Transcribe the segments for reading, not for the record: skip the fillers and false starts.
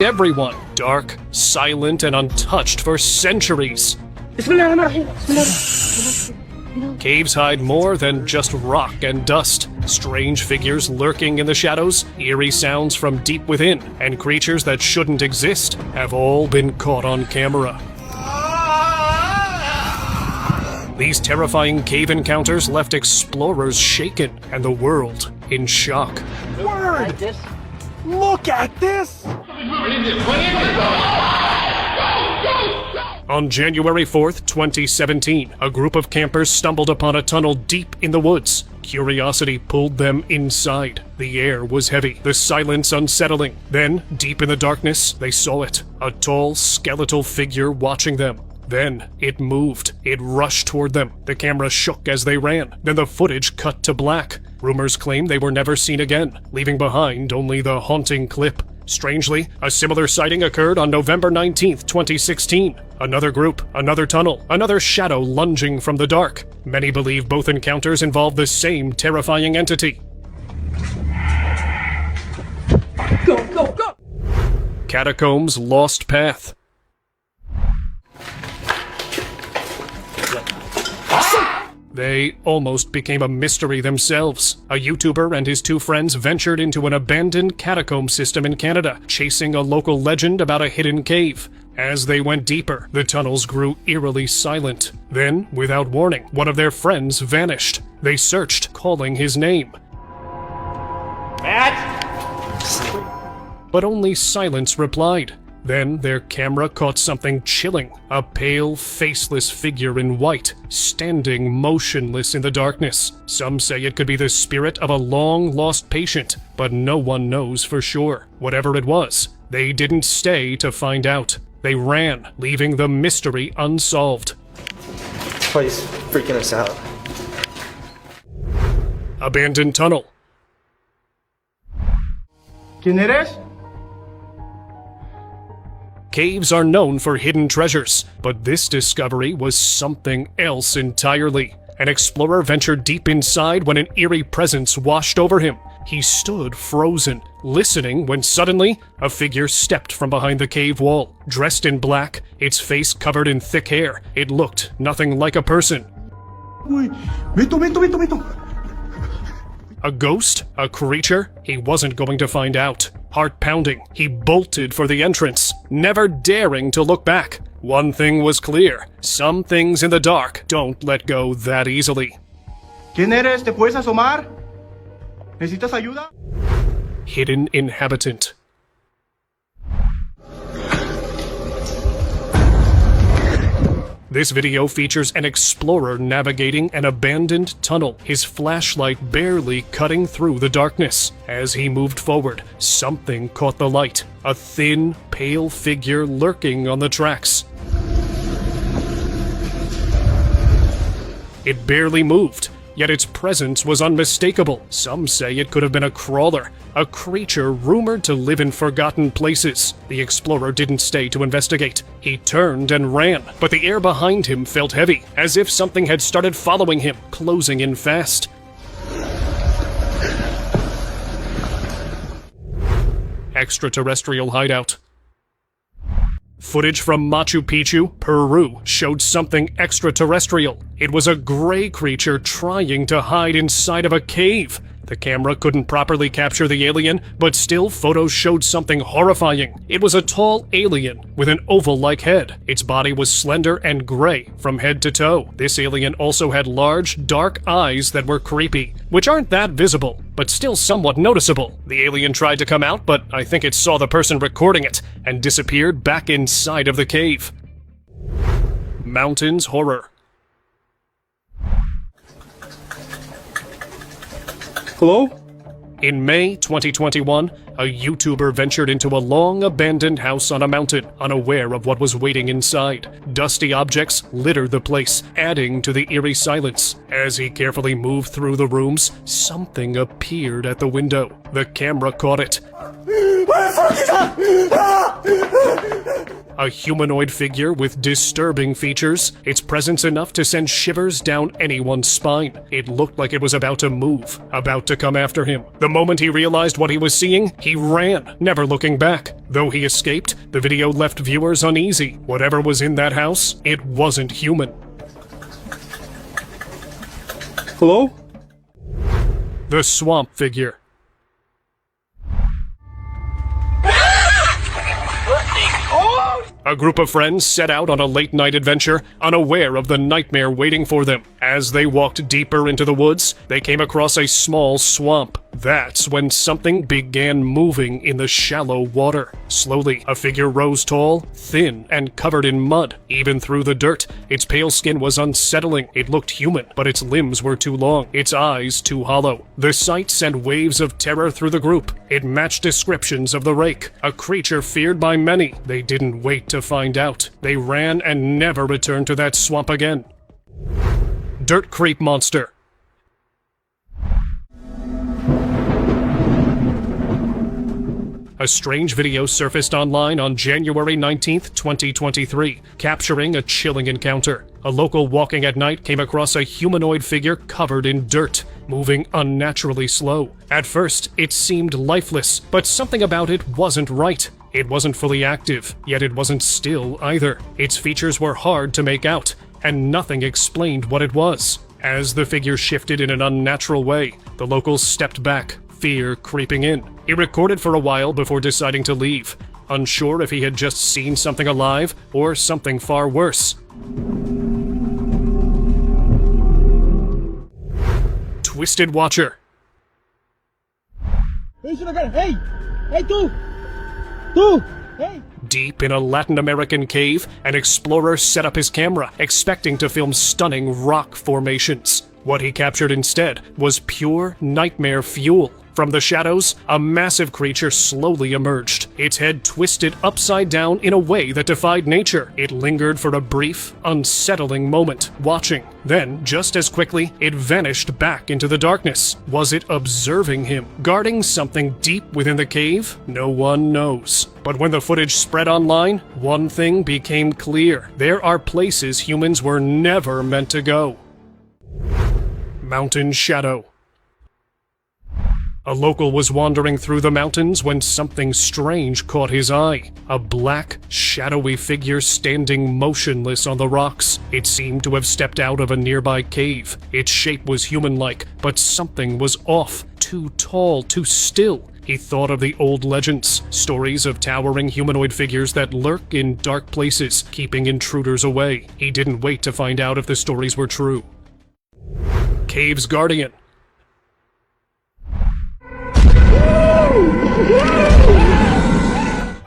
everyone. Dark, silent, and untouched for centuries. Caves hide more than just rock and dust. Strange figures lurking in the shadows, eerie sounds from deep within, and creatures that shouldn't exist have all been caught on camera. These terrifying cave encounters left explorers shaken and the world in shock. Word! Look at this! On January 4th, 2017, a group of campers stumbled upon a tunnel deep in the woods. Curiosity pulled them inside. The air was heavy, the silence unsettling. Then, deep in the darkness, they saw it. A tall, skeletal figure watching them. Then, it moved. It rushed toward them. The camera shook as they ran. Then the footage cut to black. Rumors claim they were never seen again, leaving behind only the haunting clip. Strangely, a similar sighting occurred on November 19th, 2016. Another group, another tunnel, another shadow lunging from the dark. Many believe both encounters involve the same terrifying entity. Go, go, go! Catacombs' Lost Path. They almost became a mystery themselves. A YouTuber and his two friends ventured into an abandoned catacomb system in Canada, chasing a local legend about a hidden cave. As they went deeper, the tunnels grew eerily silent. Then, without warning, one of their friends vanished. They searched, calling his name. Matt! But only silence replied. Then their camera caught something chilling. A pale, faceless figure in white, standing motionless in the darkness. Some say it could be the spirit of a long-lost patient, but no one knows for sure. Whatever it was, they didn't stay to find out. They ran, leaving the mystery unsolved. This place is freaking us out. Abandoned tunnel. ¿Quién eres? Caves are known for hidden treasures, but this discovery was something else entirely. An explorer ventured deep inside when an eerie presence washed over him. He stood frozen, listening when suddenly a figure stepped from behind the cave wall. Dressed in black, its face covered in thick hair, it looked nothing like a person. A ghost? A creature? He wasn't going to find out. Heart pounding, he bolted for the entrance, never daring to look back. One thing was clear: some things in the dark don't let go that easily. ¿Quién eres? ¿Te puedes asomar? ¿Necesitas ayuda? Hidden inhabitant. This video features an explorer navigating an abandoned tunnel, his flashlight barely cutting through the darkness. As he moved forward, something caught the light. A thin, pale figure lurking on the tracks. It barely moved, yet its presence was unmistakable. Some say it could have been a crawler, a creature rumored to live in forgotten places. The explorer didn't stay to investigate. He turned and ran, but the air behind him felt heavy, as if something had started following him, closing in fast. Extraterrestrial hideout. Footage from Machu Picchu, Peru, showed something extraterrestrial. It was a gray creature trying to hide inside of a cave. The camera couldn't properly capture the alien, but still photos showed something horrifying. It was a tall alien with an oval-like head. Its body was slender and gray from head to toe. This alien also had large, dark eyes that were creepy, which aren't that visible, but still somewhat noticeable. The alien tried to come out, but I think it saw the person recording it and disappeared back inside of the cave. Mountains horror. Hello? In May 2021, a YouTuber ventured into a long-abandoned house on a mountain, unaware of what was waiting inside. Dusty objects littered the place, adding to the eerie silence. As he carefully moved through the rooms, something appeared at the window. The camera caught it. A humanoid figure with disturbing features, its presence enough to send shivers down anyone's spine. It looked like it was about to move, about to come after him. The moment he realized what he was seeing, he ran, never looking back. Though he escaped, the video left viewers uneasy. Whatever was in that house, it wasn't human. Hello? The swamp figure. A group of friends set out on a late-night adventure, unaware of the nightmare waiting for them. As they walked deeper into the woods, they came across a small swamp. That's when something began moving in the shallow water. Slowly, a figure rose tall, thin, and covered in mud. Even through the dirt, its pale skin was unsettling. It looked human, but its limbs were too long, its eyes too hollow. The sight sent waves of terror through the group. It matched descriptions of the rake, a creature feared by many. They didn't wait to find out. They ran and never returned to that swamp again. Dirt Creep Monster. A strange video surfaced online on January 19th, 2023, capturing a chilling encounter. A local walking at night came across a humanoid figure covered in dirt, moving unnaturally slow. At first, it seemed lifeless, but something about it wasn't right. It wasn't fully active, yet it wasn't still either. Its features were hard to make out, and nothing explained what it was. As the figure shifted in an unnatural way, the locals stepped back, fear creeping in. He recorded for a while before deciding to leave, unsure if he had just seen something alive or something far worse. Twisted Watcher. Hey, tú! Hey! Deep in a Latin American cave, an explorer set up his camera, expecting to film stunning rock formations. What he captured instead was pure nightmare fuel. From the shadows, a massive creature slowly emerged, its head twisted upside down in a way that defied nature. It lingered for a brief, unsettling moment, watching. Then, just as quickly, it vanished back into the darkness. Was it observing him, guarding something deep within the cave? No one knows. But when the footage spread online, one thing became clear. There are places humans were never meant to go. Mountain Shadow. A local was wandering through the mountains when something strange caught his eye. A black, shadowy figure standing motionless on the rocks. It seemed to have stepped out of a nearby cave. Its shape was human-like, but something was off. Too tall, too still. He thought of the old legends, stories of towering humanoid figures that lurk in dark places, keeping intruders away. He didn't wait to find out if the stories were true. Cave's Guardian.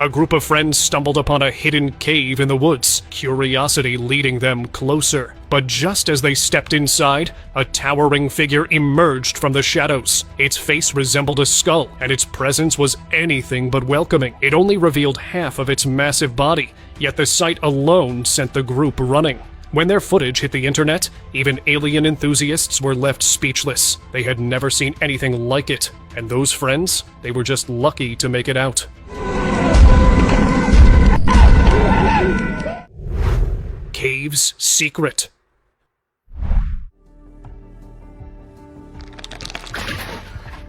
A group of friends stumbled upon a hidden cave in the woods, curiosity leading them closer. But just as they stepped inside, a towering figure emerged from the shadows. Its face resembled a skull, and its presence was anything but welcoming. It only revealed half of its massive body, yet the sight alone sent the group running. When their footage hit the internet, even alien enthusiasts were left speechless. They had never seen anything like it. And those friends, they were just lucky to make it out. Cave's Secret.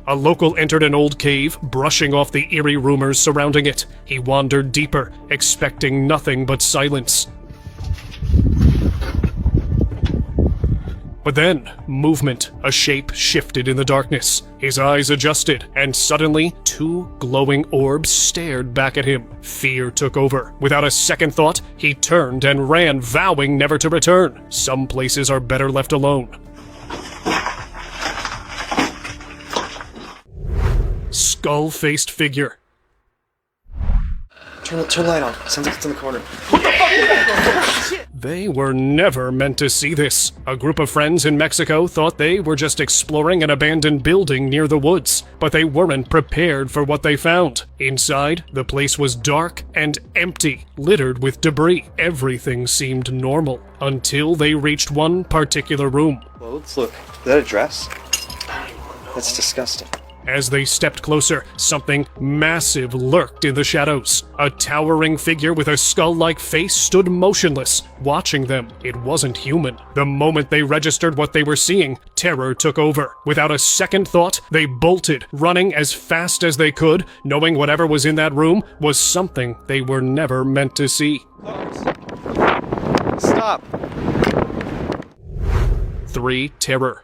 A local entered an old cave, brushing off the eerie rumors surrounding it. He wandered deeper, expecting nothing but silence. But then, movement, a shape shifted in the darkness. His eyes adjusted, and suddenly, two glowing orbs stared back at him. Fear took over. Without a second thought, he turned and ran, vowing never to return. Some places are better left alone. Skull-faced figure. Turn the light on. Sounds like it's in the corner. They were never meant to see this. A group of friends in Mexico thought they were just exploring an abandoned building near the woods, but they weren't prepared for what they found. Inside, the place was dark and empty, littered with debris. Everything seemed normal, until they reached one particular room. Clothes? Look, is that a dress? That's disgusting. As they stepped closer, something massive lurked in the shadows. A towering figure with a skull-like face stood motionless, watching them. It wasn't human. The moment they registered what they were seeing, terror took over. Without a second thought, they bolted, running as fast as they could, knowing whatever was in that room was something they were never meant to see. Stop. 3. Terror.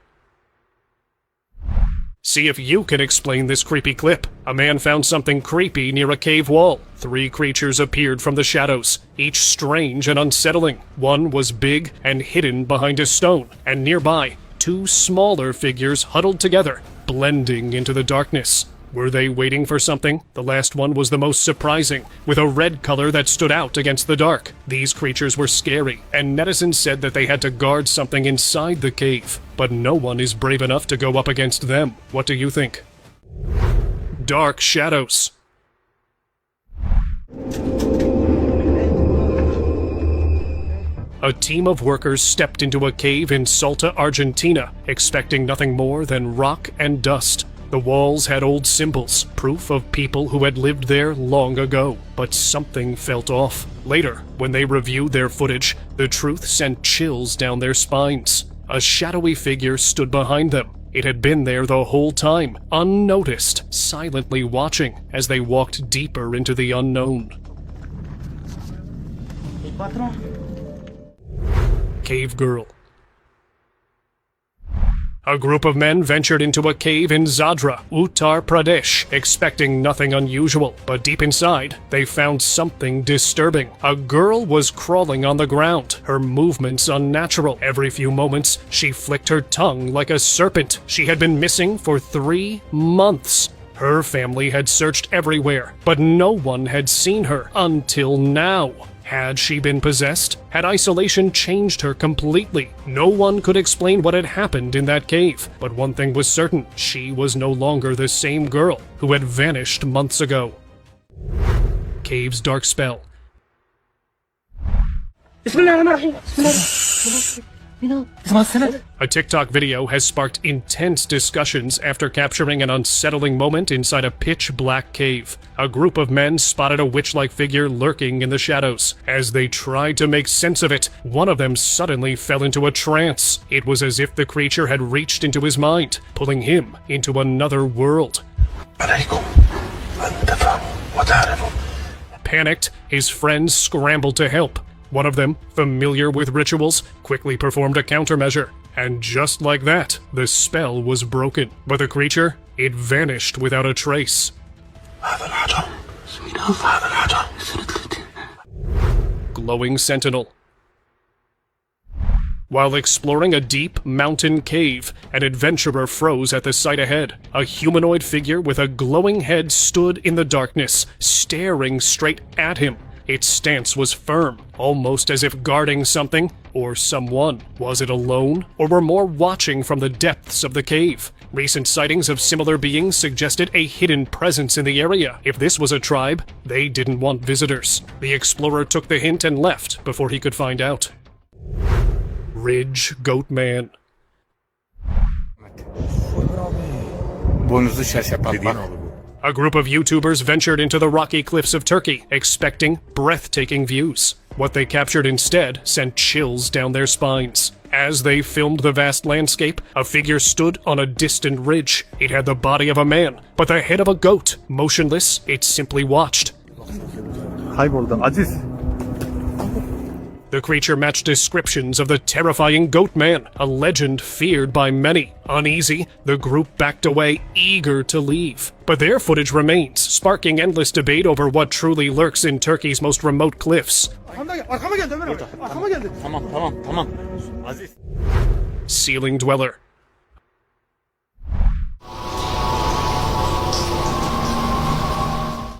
See if you can explain this creepy clip. A man found something creepy near a cave wall. 3 creatures appeared from the shadows, each strange and unsettling. One was big and hidden behind a stone, and nearby, 2 smaller figures huddled together, blending into the darkness. Were they waiting for something? The last one was the most surprising, with a red color that stood out against the dark. These creatures were scary, and netizens said that they had to guard something inside the cave. But no one is brave enough to go up against them. What do you think? Dark shadows. A team of workers stepped into a cave in Salta, Argentina, expecting nothing more than rock and dust. The walls had old symbols, proof of people who had lived there long ago. But something felt off. Later, when they reviewed their footage, the truth sent chills down their spines. A shadowy figure stood behind them. It had been there the whole time, unnoticed, silently watching as they walked deeper into the unknown. Cave Girl. A group of men ventured into a cave in Zadra, Uttar Pradesh, expecting nothing unusual. But deep inside, they found something disturbing. A girl was crawling on the ground, her movements unnatural. Every few moments, she flicked her tongue like a serpent. She had been missing for 3 months. Her family had searched everywhere, but no one had seen her until now. Had she been possessed? Had isolation changed her completely? No one could explain what had happened in that cave, but one thing was certain, she was no longer the same girl who had vanished months ago. Cave's dark spell. A TikTok video has sparked intense discussions after capturing an unsettling moment inside a pitch-black cave. A group of men spotted a witch-like figure lurking in the shadows. As they tried to make sense of it, one of them suddenly fell into a trance. It was as if the creature had reached into his mind, pulling him into another world. Panicked, his friends scrambled to help. One of them, familiar with rituals, quickly performed a countermeasure. And just like that, the spell was broken. But the creature, it vanished without a trace. Glowing Sentinel. While exploring a deep mountain cave, an adventurer froze at the sight ahead. A humanoid figure with a glowing head stood in the darkness, staring straight at him. Its stance was firm, almost as if guarding something or someone. Was it alone, or were more watching from the depths of the cave? Recent sightings of similar beings suggested a hidden presence in the area. If this was a tribe, they didn't want visitors. The explorer took the hint and left before he could find out. Ridge Goat Man. A group of YouTubers ventured into the rocky cliffs of Turkey, expecting breathtaking views. What they captured instead sent chills down their spines. As they filmed the vast landscape, a figure stood on a distant ridge. It had the body of a man, but the head of a goat. Motionless, it simply watched. The creature matched descriptions of the terrifying Goat Man, a legend feared by many. Uneasy, the group backed away, eager to leave. But their footage remains, sparking endless debate over what truly lurks in Turkey's most remote cliffs. Ceiling Dweller.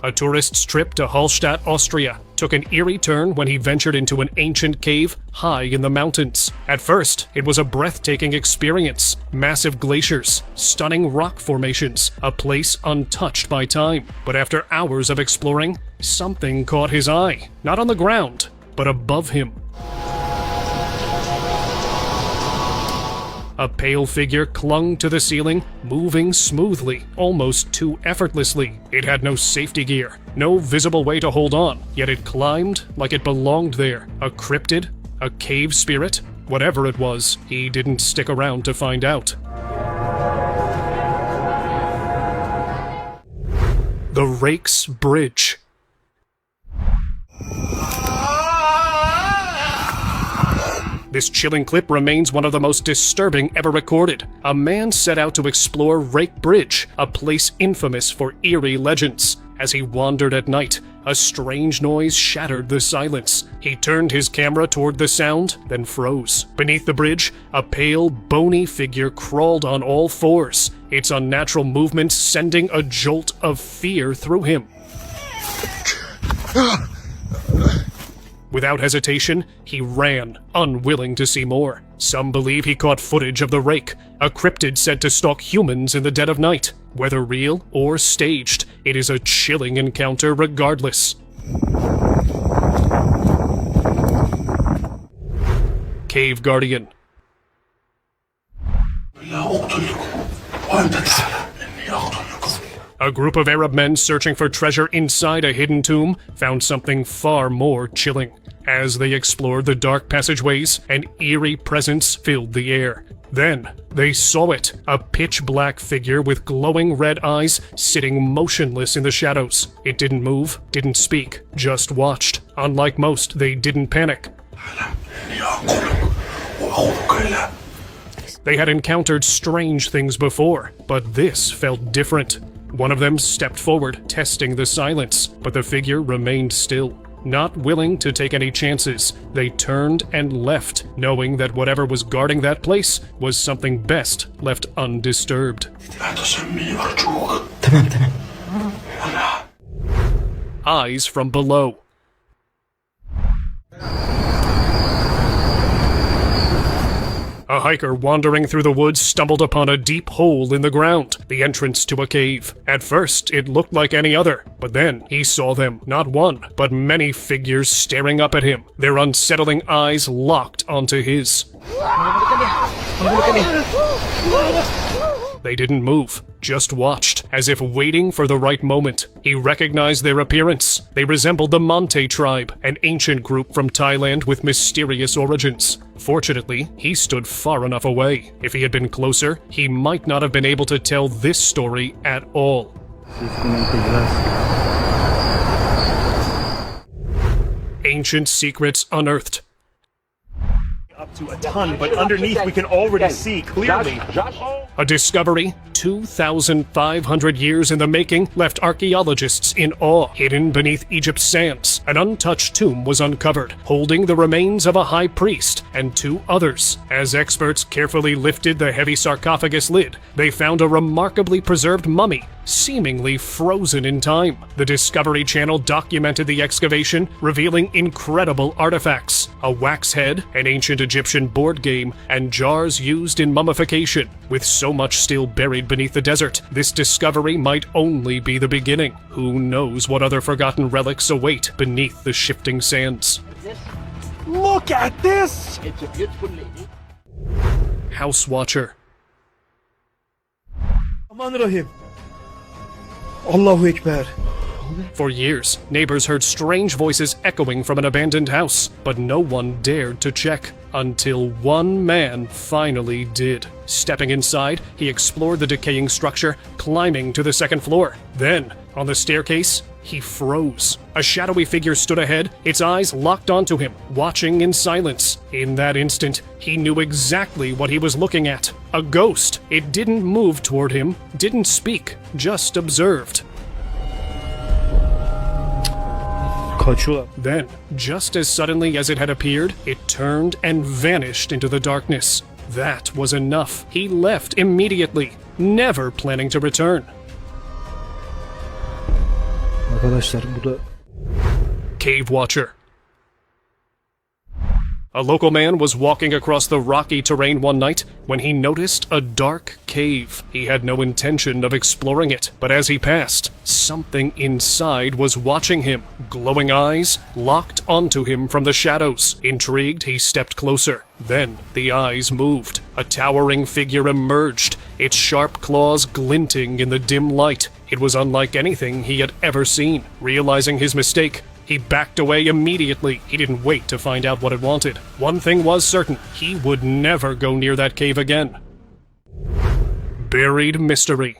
A tourist's trip to Hallstatt, Austria, took an eerie turn when he ventured into an ancient cave high in the mountains. At first, it was a breathtaking experience. Massive glaciers, stunning rock formations, a place untouched by time. But after hours of exploring, something caught his eye. Not on the ground, but above him. A pale figure clung to the ceiling, moving smoothly, almost too effortlessly. It had no safety gear, no visible way to hold on, yet it climbed like it belonged there. A cryptid? A cave spirit? Whatever it was, he didn't stick around to find out. The Rake's Bridge. This chilling clip remains one of the most disturbing ever recorded. A man set out to explore Rake Bridge, a place infamous for eerie legends. As he wandered at night, a strange noise shattered the silence. He turned his camera toward the sound, then froze. Beneath the bridge, a pale, bony figure crawled on all fours, its unnatural movements sending a jolt of fear through him. Without hesitation, he ran, unwilling to see more. Some believe he caught footage of the Rake, a cryptid said to stalk humans in the dead of night. Whether real or staged, it is a chilling encounter regardless. Cave Guardian. A group of Arab men searching for treasure inside a hidden tomb found something far more chilling. As they explored the dark passageways, an eerie presence filled the air. Then, they saw it, a pitch-black figure with glowing red eyes sitting motionless in the shadows. It didn't move, didn't speak, just watched. Unlike most, they didn't panic. They had encountered strange things before, but this felt different. One of them stepped forward, testing the silence, but the figure remained still. Not willing to take any chances, they turned and left, knowing that whatever was guarding that place was something best left undisturbed. Eyes from below. A hiker wandering through the woods stumbled upon a deep hole in the ground, the entrance to a cave. At first, it looked like any other, but then he saw them, not one, but many figures staring up at him, their unsettling eyes locked onto his. They didn't move, just watched, as if waiting for the right moment. He recognized their appearance. They resembled the Monte tribe, an ancient group from Thailand with mysterious origins. Fortunately, he stood far enough away. If he had been closer, he might not have been able to tell this story at all. Ancient secrets unearthed. Up to a ton, but underneath we can already see clearly. A discovery 2,500 years in the making left archaeologists in awe. Hidden beneath Egypt's sands, an untouched tomb was uncovered, holding the remains of a high priest and two others. As experts carefully lifted the heavy sarcophagus lid, they found a remarkably preserved mummy, seemingly frozen in time. The Discovery Channel documented the excavation, revealing incredible artifacts: a wax head, an ancient Egyptian board game, and jars used in mummification. With so much still buried beneath the desert, this discovery might only be the beginning. Who knows what other forgotten relics await beneath the shifting sands? Look at this! It's a beautiful lady. House Watcher. Aman Rahim. Allahu Ekber. For years, neighbors heard strange voices echoing from an abandoned house, but no one dared to check. Until one man finally did. Stepping inside, he explored the decaying structure, climbing to the second floor. Then, on the staircase, he froze. A shadowy figure stood ahead, its eyes locked onto him, watching in silence. In that instant, he knew exactly what he was looking at. A ghost. It didn't move toward him, didn't speak, just observed. Then, just as suddenly as it had appeared, it turned and vanished into the darkness. That was enough. He left immediately, never planning to return. Arkadaşlar bu da Cave Watcher. A local man was walking across the rocky terrain one night when he noticed a dark cave. He had no intention of exploring it, but as he passed, something inside was watching him. Glowing eyes locked onto him from the shadows. Intrigued, he stepped closer. Then the eyes moved. A towering figure emerged, its sharp claws glinting in the dim light. It was unlike anything he had ever seen. Realizing his mistake, he backed away immediately. He didn't wait to find out what it wanted. One thing was certain, he would never go near that cave again. Buried mystery.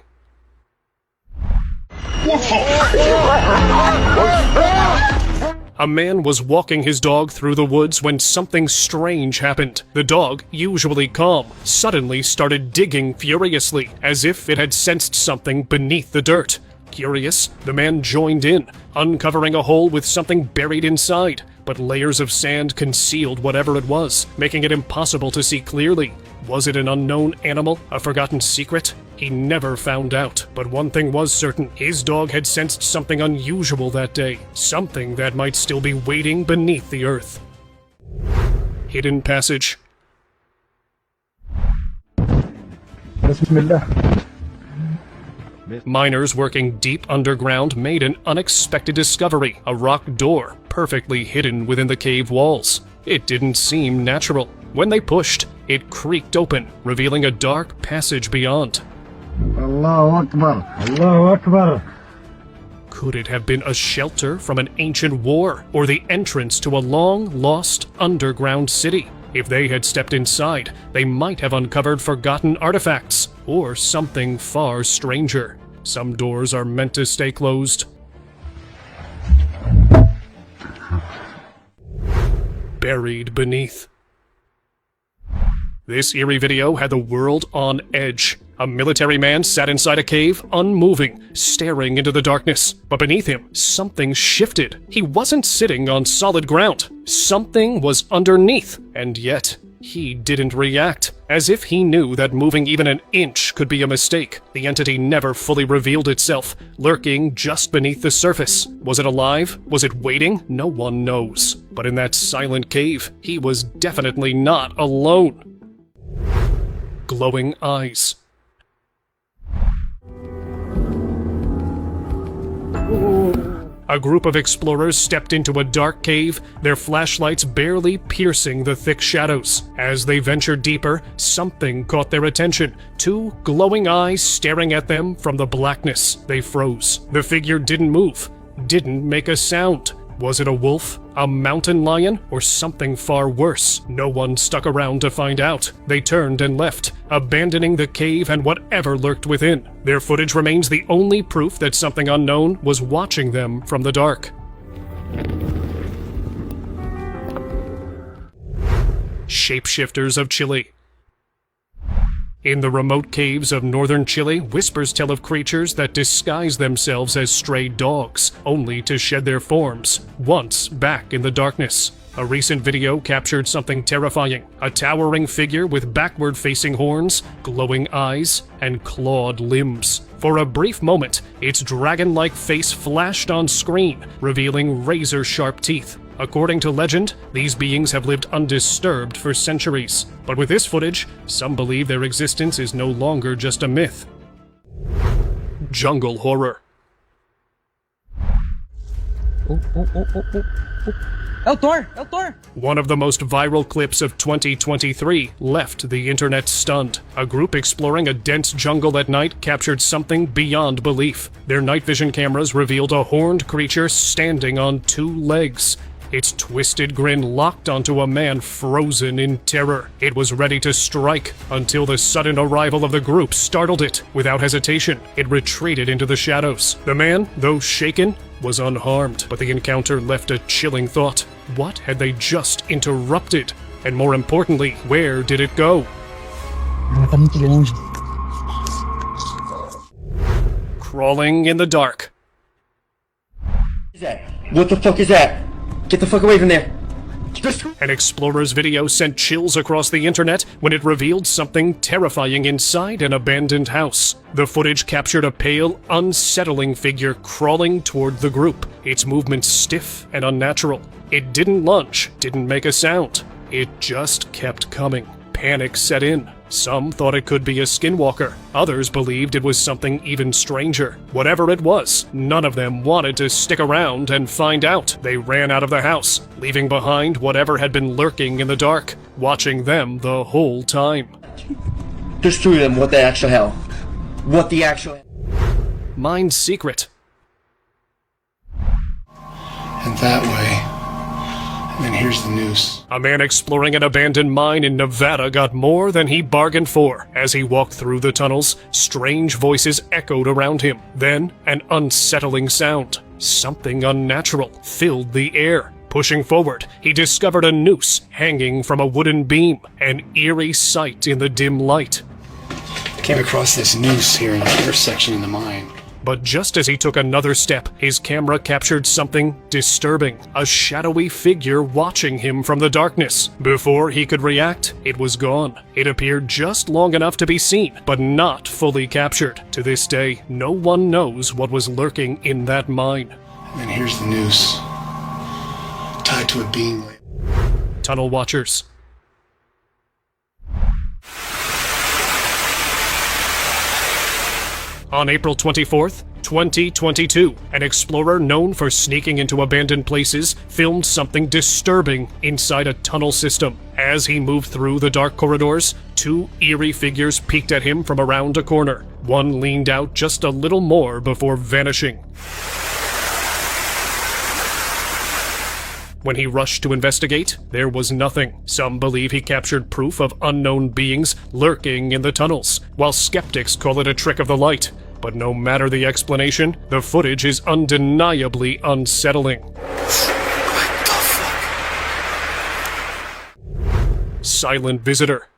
A man was walking his dog through the woods when something strange happened. The dog, usually calm, suddenly started digging furiously, as if it had sensed something beneath the dirt. Curious, the man joined in, uncovering a hole with something buried inside, but layers of sand concealed whatever it was, making it impossible to see clearly. Was it an unknown animal, a forgotten secret? He never found out, but one thing was certain. His dog had sensed something unusual that day, something that might still be waiting beneath the earth. Hidden passage. Miners working deep underground made an unexpected discovery, a rock door perfectly hidden within the cave walls. It didn't seem natural. When they pushed, it creaked open, revealing a dark passage beyond. Allahu Akbar. Allahu Akbar. Could it have been a shelter from an ancient war, or the entrance to a long-lost underground city? If they had stepped inside, they might have uncovered forgotten artifacts, or something far stranger. Some doors are meant to stay closed. Buried beneath. This eerie video had the world on edge. A military man sat inside a cave, unmoving, staring into the darkness. But beneath him, something shifted. He wasn't sitting on solid ground. Something was underneath, and yet he didn't react. As if he knew that moving even an inch could be a mistake. The entity never fully revealed itself, lurking just beneath the surface. Was it alive? Was it waiting? No one knows. But in that silent cave, he was definitely not alone. Glowing eyes. A group of explorers stepped into a dark cave, their flashlights barely piercing the thick shadows. As they ventured deeper, something caught their attention. Two glowing eyes staring at them from the blackness. They froze. The figure didn't move, didn't make a sound. Was it a wolf, a mountain lion, or something far worse? No one stuck around to find out. They turned and left, abandoning the cave and whatever lurked within. Their footage remains the only proof that something unknown was watching them from the dark. Shapeshifters of Chile. In the remote caves of northern Chile, whispers tell of creatures that disguise themselves as stray dogs, only to shed their forms, once back in the darkness. A recent video captured something terrifying, a towering figure with backward-facing horns, glowing eyes, and clawed limbs. For a brief moment, its dragon-like face flashed on screen, revealing razor-sharp teeth. According to legend, these beings have lived undisturbed for centuries. But with this footage, some believe their existence is no longer just a myth. Jungle horror. El Tor! El Tor! One of the most viral clips of 2023 left the internet stunned. A group exploring a dense jungle at night captured something beyond belief. Their night vision cameras revealed a horned creature standing on two legs. Its twisted grin locked onto a man frozen in terror. It was ready to strike until the sudden arrival of the group startled it. Without hesitation, it retreated into the shadows. The man, though shaken, was unharmed, but the encounter left a chilling thought. What had they just interrupted? And more importantly, where did it go? Crawling in the dark. What the fuck is that? Get the fuck away from there! An explorer's video sent chills across the internet when it revealed something terrifying inside an abandoned house. The footage captured a pale, unsettling figure crawling toward the group, its movements stiff and unnatural. It didn't lunge, didn't make a sound. It just kept coming. Panic set in. Some thought it could be a skinwalker. Others believed it was something even stranger. Whatever it was, none of them wanted to stick around and find out. They ran out of the house, leaving behind whatever had been lurking in the dark, watching them the whole time. There's three of them. What the actual hell? What the actual... Mine's secret. And that way. And then here's the noose. A man exploring an abandoned mine in Nevada got more than he bargained for. As he walked through the tunnels, strange voices echoed around him. Then, an unsettling sound. Something unnatural filled the air. Pushing forward, he discovered a noose hanging from a wooden beam, an eerie sight in the dim light. I came across this noose here in the first section in the mine. But just as he took another step, his camera captured something disturbing. A shadowy figure watching him from the darkness. Before he could react, it was gone. It appeared just long enough to be seen, but not fully captured. To this day, no one knows what was lurking in that mine. And then here's the noose. Tied to a beam. Tunnel watchers. On April 24th, 2022, an explorer known for sneaking into abandoned places filmed something disturbing inside a tunnel system. As he moved through the dark corridors, two eerie figures peeked at him from around a corner. One leaned out just a little more before vanishing. When he rushed to investigate, there was nothing. Some believe he captured proof of unknown beings lurking in the tunnels, while skeptics call it a trick of the light. But no matter the explanation, the footage is undeniably unsettling. What the fuck? Silent visitor.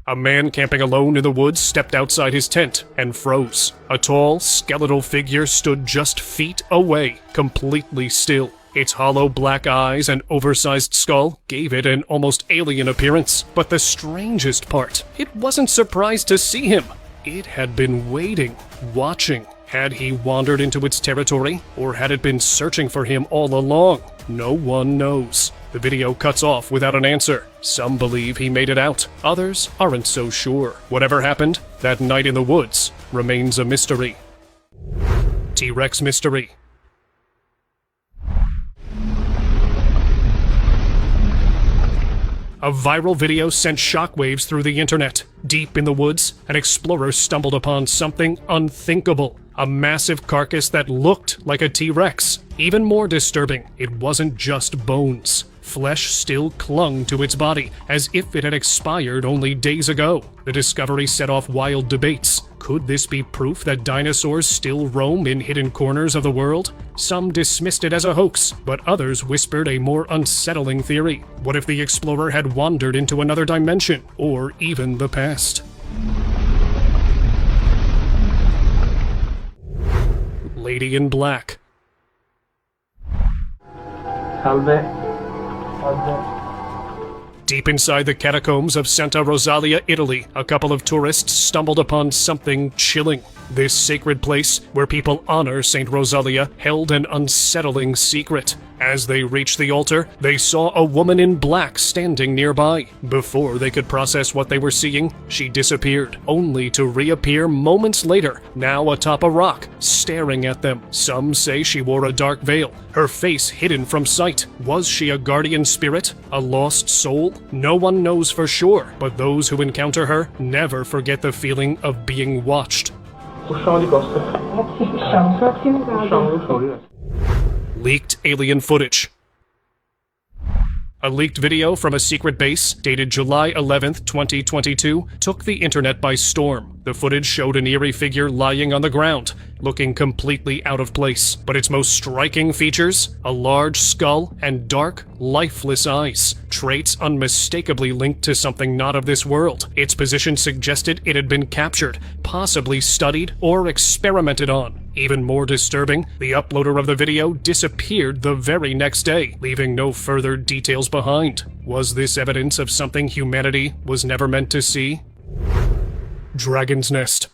A man camping alone in the woods stepped outside his tent and froze. A tall, skeletal figure stood just feet away, completely still. Its hollow black eyes and oversized skull gave it an almost alien appearance. But the strangest part, it wasn't surprised to see him. It had been waiting, watching. Had he wandered into its territory, or had it been searching for him all along? No one knows. The video cuts off without an answer. Some believe he made it out. Others aren't so sure. Whatever happened, that night in the woods remains a mystery. T-Rex mystery. A viral video sent shockwaves through the internet. Deep in the woods, an explorer stumbled upon something unthinkable. A massive carcass that looked like a T-Rex. Even more disturbing, it wasn't just bones. Flesh still clung to its body, as if it had expired only days ago. The discovery set off wild debates. Could this be proof that dinosaurs still roam in hidden corners of the world? Some dismissed it as a hoax, but others whispered a more unsettling theory. What if the explorer had wandered into another dimension, or even the past? Lady in Black. Deep inside the catacombs of Santa Rosalia, Italy, a couple of tourists stumbled upon something chilling. This sacred place, where people honor Saint Rosalia, held an unsettling secret. As they reached the altar, they saw a woman in black standing nearby. Before they could process what they were seeing, she disappeared, only to reappear moments later, now atop a rock, staring at them. Some say she wore a dark veil, her face hidden from sight. Was she a guardian spirit? A lost soul? No one knows for sure, but those who encounter her never forget the feeling of being watched. Leaked alien footage. A leaked video from a secret base, dated July 11th, 2022, took the internet by storm. The footage showed an eerie figure lying on the ground, looking completely out of place. But its most striking features? A large skull and dark, lifeless eyes. Traits unmistakably linked to something not of this world. Its position suggested it had been captured, possibly studied or experimented on. Even more disturbing, the uploader of the video disappeared the very next day, leaving no further details behind. Was this evidence of something humanity was never meant to see? Dragon's Nest.